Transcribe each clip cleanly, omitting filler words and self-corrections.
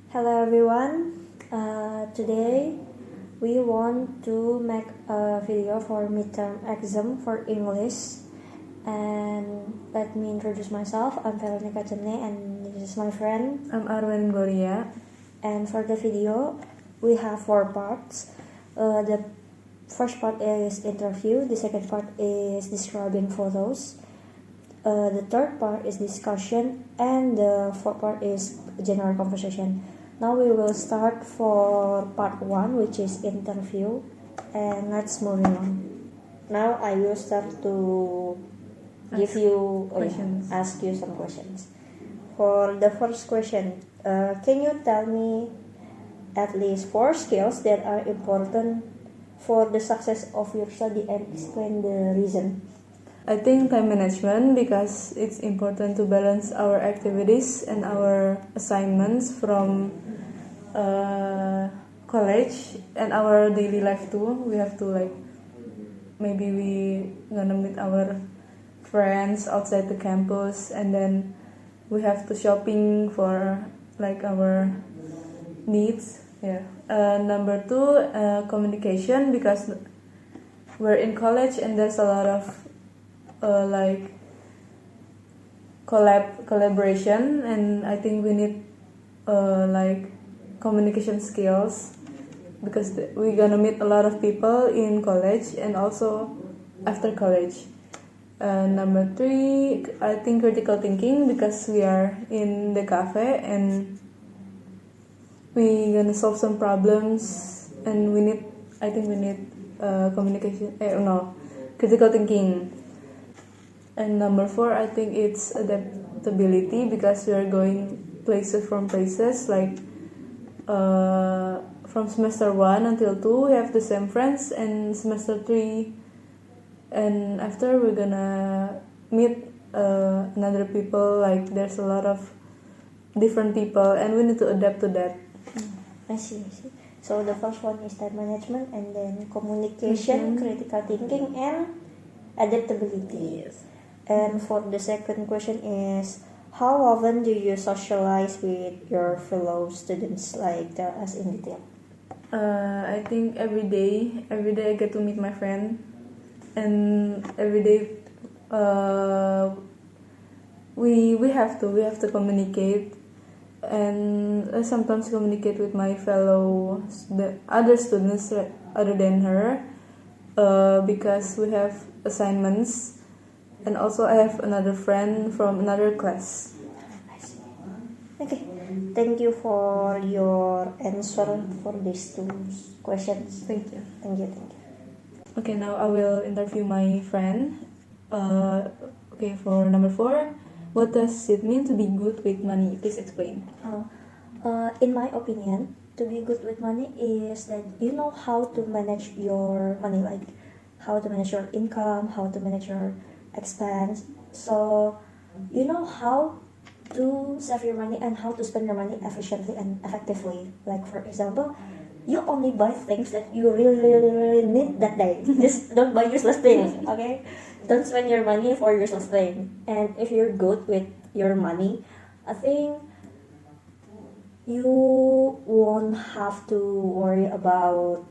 Hello everyone. Today we want to make a video for midterm exam for English. And let me introduce myself. I'm Veronica Chenli and this is my friend. I'm Arwen Gloria. And for the video, we have 4 parts. The first part is interview. The second part is describing photos. The third part is discussion, and the fourth part is general conversation. Now we will start for part 1, which is interview, and let's move on. Now I will start to ask you some questions. For the first question, can you tell me at least 4 skills that are important for the success of your study and explain the reason? I think time management, because it's important to balance our activities and our assignments from college and our daily life too. We have to maybe we gonna meet our friends outside the campus, and then we have to shopping for our needs. Number 2, communication, because we're in college and there's a lot of collaboration, and I think we need communication skills, because we're gonna meet a lot of people in college and also after college. Number 3, I think critical thinking, because we are in the cafe and we gonna solve some problems, and we need critical thinking. And number 4, I think it's adaptability, because we are going from places from semester 1 until 2 we have the same friends, and semester 3 and after we're gonna meet another people, there's a lot of different people and we need to adapt to that. I see. So the first one is time management, and then communication, critical thinking, and adaptability. Yes. And for the second question is, how often do you socialize with your fellow students? Tell us in detail. I think every day I get to meet my friend, and every day we have to communicate, and I sometimes communicate with my the other students other than her, because we have assignments. And also I have another friend from another class. I see. Okay. Thank you for your answer for these 2 questions. Thank you. Okay, now I will interview my friend. Okay, for number 4, what does it mean to be good with money? Please explain. In my opinion, to be good with money is that you know how to manage your money, how to manage your income, how to manage your expense. So you know how to save your money and how to spend your money efficiently and effectively. For example, you only buy things that you really need that day. Just don't buy useless things, okay? Don't spend your money for useless things. And if you're good with your money, I think you won't have to worry about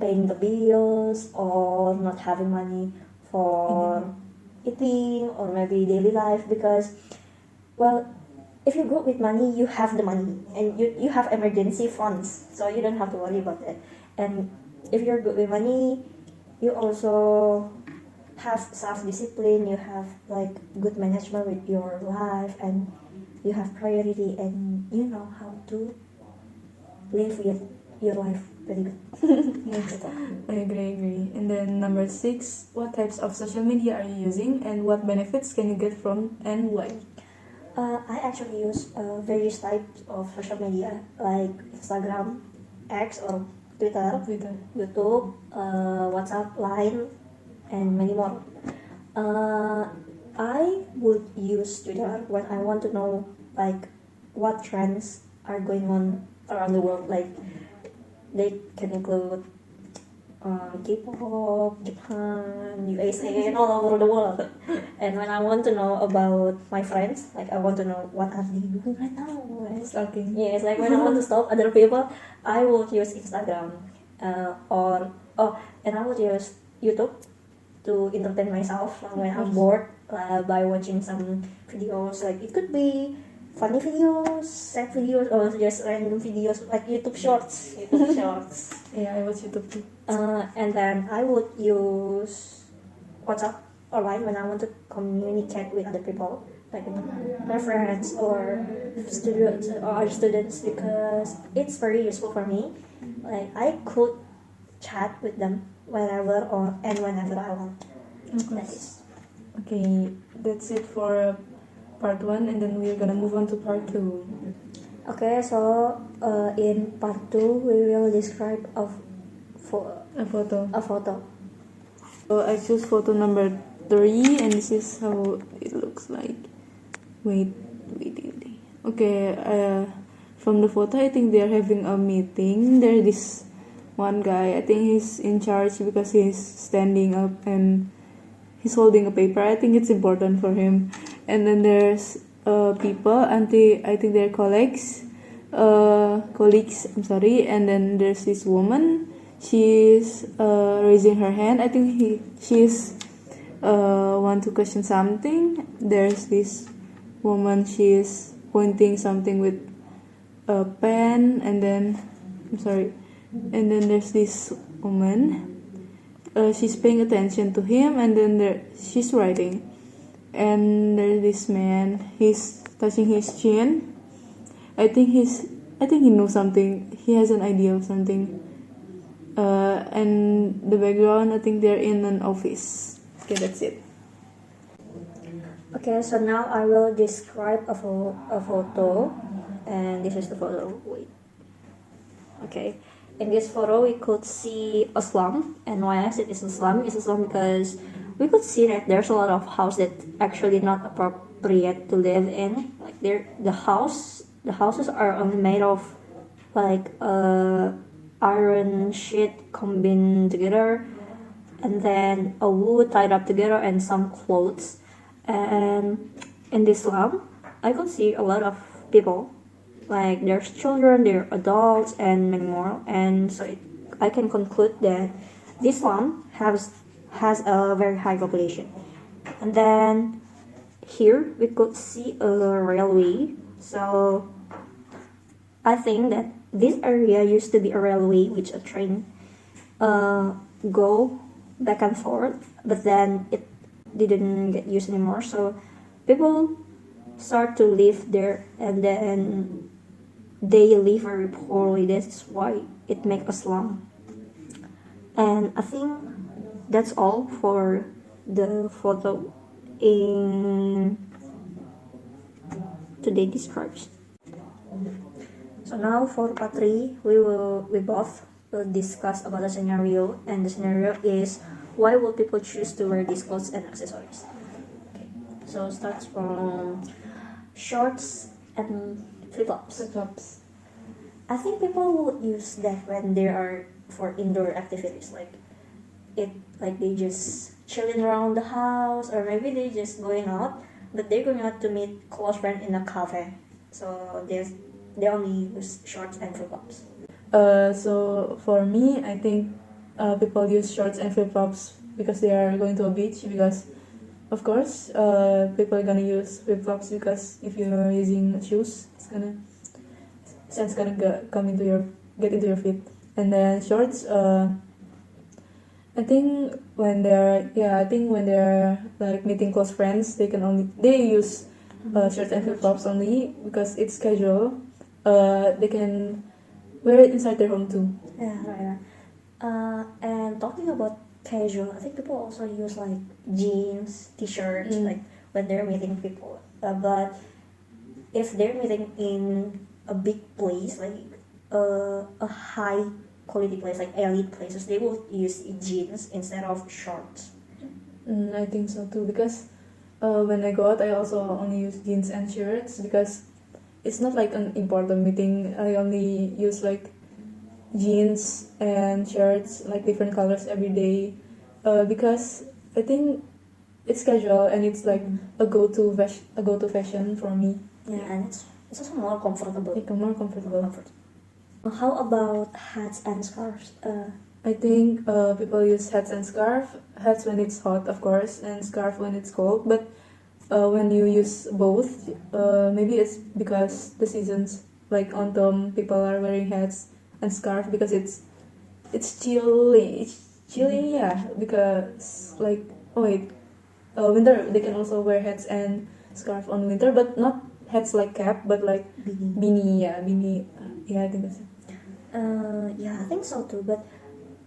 paying the bills or not having money for eating or maybe daily life, because if you're good with money, you have the money and you have emergency funds, so you don't have to worry about that. And if you're good with money, you also have self-discipline, you have good management with your life, and you have priority, and you know how to live with your life very good. I agree. And then number 6, what types of social media are you using, and what benefits can you get from, and why? I actually use various types of social media like Instagram, X or Twitter, YouTube, WhatsApp, Line, and many more. I would use Twitter when I want to know what trends are going on around the world. They can include K-pop, Japan, USA, and all over the world. And when I want to know about my friends, I want to know what are they doing right now, Stalking. Yes, like when I want to stop other people, I would use Instagram, and I would use YouTube to entertain myself when I'm bored by watching some videos. Like it could be funny videos, sad videos, or just random videos like YouTube Shorts. YouTube Shorts. Yeah, I watch YouTube too. And then I would use WhatsApp or Line when I want to communicate with other people, like my friends or students, because it's very useful for me. Like I could chat with them whenever or and whenever I want. That is. Okay, that's it for part 1, and then we're gonna move on to part 2. Okay, so in part 2 we will describe A photo. a photo. So I choose photo number 3, and this is how it looks like. Wait. Okay, from the photo, I think they're having a meeting. There's this one guy, I think he's in charge because he's standing up and he's holding a paper. I think it's important for him. And then there's people, I think they're colleagues. I'm sorry. And then there's this woman. She's raising her hand. I think she's want to question something. There's this woman. She's pointing something with a pen. And then there's this woman. She's paying attention to him, and then she's writing. And there's this man. He's touching his chin. I think he knows something. He has an idea of something. And the background, I think they're in an office. Okay, that's it. Okay, so now I will describe a photo, and this is the photo. Wait. Okay, in this photo we could see a slum, and why I said it's a slum because we could see that there's a lot of houses that actually not appropriate to live in. Like the houses are only made of like iron sheet combined together, and then a wood tied up together, and some clothes. And in this slum, I could see a lot of people. Like there's children, there are adults, and many more. And so I can conclude that this slum has a very high population. And then here we could see a railway. So I think that this area used to be a railway, which a train go back and forth, but then it didn't get used anymore. So people start to live there, and then they live very poorly. That's why it makes a slum. And I think that's all for the photo in today describes. So now for part 3, we both will discuss about the scenario, and the scenario is why would people choose to wear these clothes and accessories. Okay, so it starts from shorts and flip-flops. I think people would use that when they are for indoor activities, like they just chilling around the house, or maybe they just going out, but they're going out to meet close friends in a cafe. So they only use shorts and flip-flops. So for me, I think people use shorts and flip-flops because they are going to a beach. Because of course, people are gonna use flip-flops because if you're using shoes, sand's gonna get into your feet. And then shorts, I think when they're like meeting close friends, they use shorts and flip-flops only because it's casual. They can wear it inside their home too. Yeah, right. And talking about casual, I think people also use like jeans, t-shirts, like when they're meeting people. But if they're meeting in a big place, like a high quality place, like elite places, they will use jeans instead of shorts. I think so too, because when I go out, I also only use jeans and shirts because it's not like an important meeting. I only use like jeans and shirts, like different colors every day, because I think it's casual and it's like a go-to fashion for me. Yeah, and It's also more comfortable. More comfortable. How about hats and scarves? I think people use hats and scarf. Hats when it's hot, of course, and scarf when it's cold. But when you use both, maybe it's because the seasons, like autumn, people are wearing hats and scarf because it's chilly. It's chilly, yeah. Because like winter they can also wear hats and scarf on winter, but not hats like cap, but like beanie. Yeah, I think that's it. Yeah, I think so too. But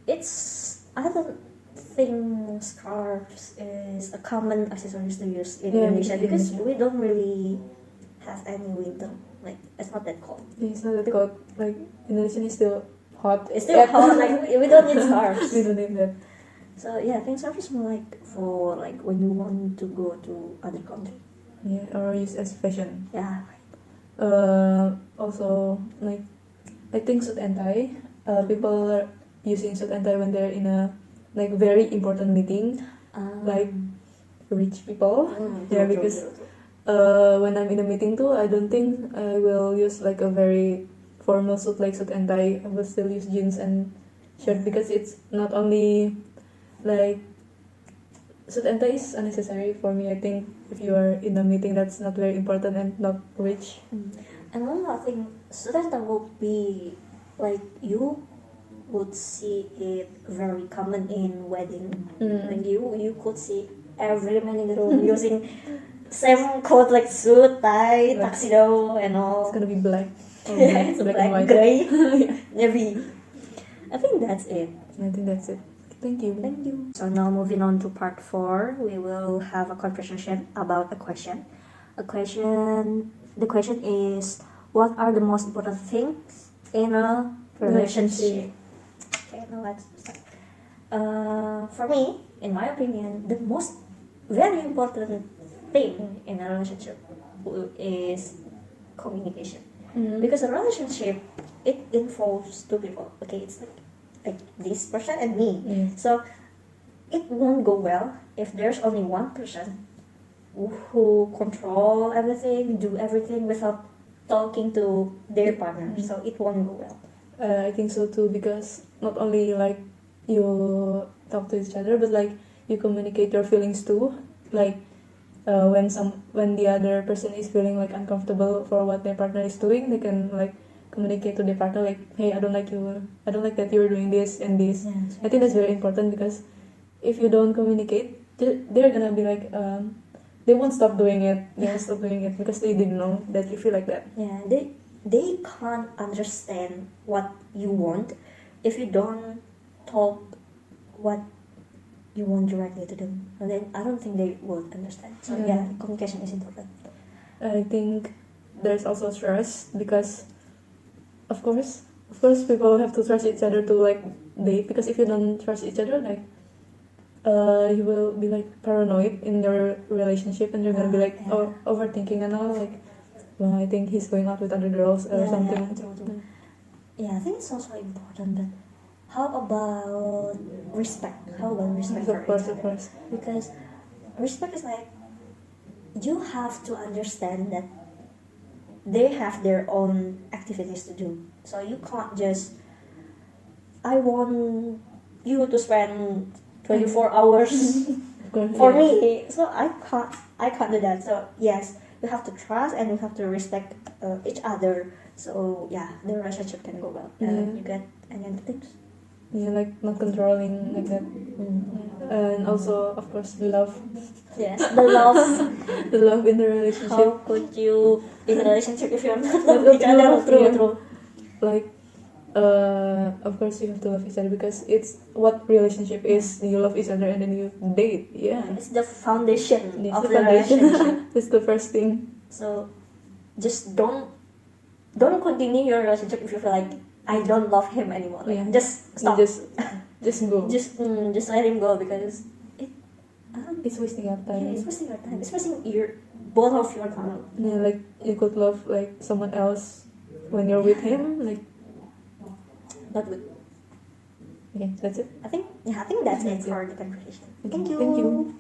I don't think scarves is a common accessories to use in Indonesia because we don't really have any winter. Like it's not that cold. Yeah, it's not that cold. Like Indonesia is still hot. It's still hot. Like we don't need scarves. We don't need that. So yeah, I think scarf is more like for like when you want to go to other country. Yeah, or use as fashion. Yeah. Also, like I think suit and tie. People are using suit and tie when they're in a like very important meeting, like rich people. Yeah, because when I'm in a meeting too, I don't think I will use like a very formal suit like suit and tie. I will still use jeans and shirt because it's not only like suit and tie is unnecessary for me. I think if you are in a meeting that's not very important and not rich. And one more thing, suit and tie will be like you would see it very common in wedding. Like you could see every man in the room using same coat like suit, tie, tuxedo, and all. It's gonna be black. It's black black, and white. gray, navy. I think that's it. I think that's it. Thank you. Thank you. So now moving on to part 4, we will have a conversation about a question. The question is, what are the most important things in a relationship? Okay, now let's start. For me, in my opinion, the most very important thing in a relationship is communication. Because a relationship, it involves two people. Okay, it's like this person and me. So it won't go well if there's only one person who control everything, do everything without talking to their partner. So it won't go well. I think so too, because not only like you talk to each other, but like you communicate your feelings too. Like when the other person is feeling like uncomfortable for what their partner is doing, they can like communicate to their partner like, hey, I don't like that you're doing this and this. Yes. I think that's very important, because if you don't communicate, they're gonna be like they won't stop doing it. They won't stop doing it because they didn't know that you feel like that. Yeah, they can't understand what you want if you don't talk what you want directly to them. And then I don't think they would understand. So yeah, communication is important. I think there's also trust, because of course people have to trust each other to like date, because if you don't trust each other, like you will be like paranoid in your relationship, and you're gonna be like overthinking and all, like, well, I think he's going out with other girls or something. Yeah, I think it's also important. But how about respect? How about respect for each other? Of course. Because respect is like, you have to understand that they have their own activities to do. So you can't just, I want you to spend 24 hours for me. So I can't do that. So yes, you have to trust and you have to respect each other. So yeah, the relationship can go well. You get any other tips? Yeah, like not controlling like that. And also, of course, love. Yes, the love. The love in the relationship. How could you in a relationship if you're not loving each other? True. Like, of course you have to love each other, because it's what relationship is. You love each other and then you date. Yeah, it's the foundation of the foundation. relationship. It's the first thing. So just don't continue your relationship if you feel like, I don't love him anymore. Like, just stop. Just go. Just let him go, because it's wasting your time. Yeah, it's wasting your time. It's wasting both of your time. Yeah, like you could love like someone else when you're with him, like. Not good. Okay, that's it. I think that's it for the conversation. Thank you. Thank you.